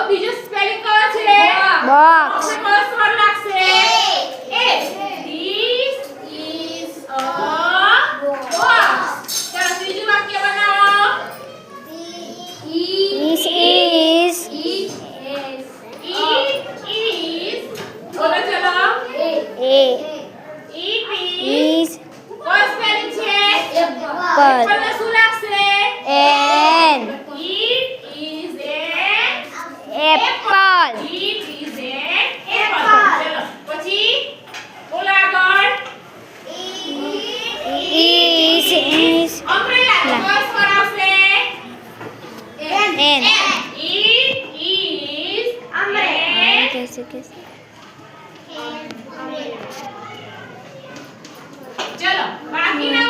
બીજો સ્પેલિંગ કયો છે? બોક્સ. કયો સ્વર લાગશે? એ. This is a box. ચાલો ત્રીજું વાક્ય બનાવો. This is It is. બોલો ચલો. a It is. is કયો સ્પેલિંગ છે? apple. એપલને શું લાગશે? An It is an apple. It is an apple. ચલો પછી બોલો આગળ. Is umbrella કયો સ્વર આવશે? N. It is umbrella. कैसे कैसे ચલો બાકીના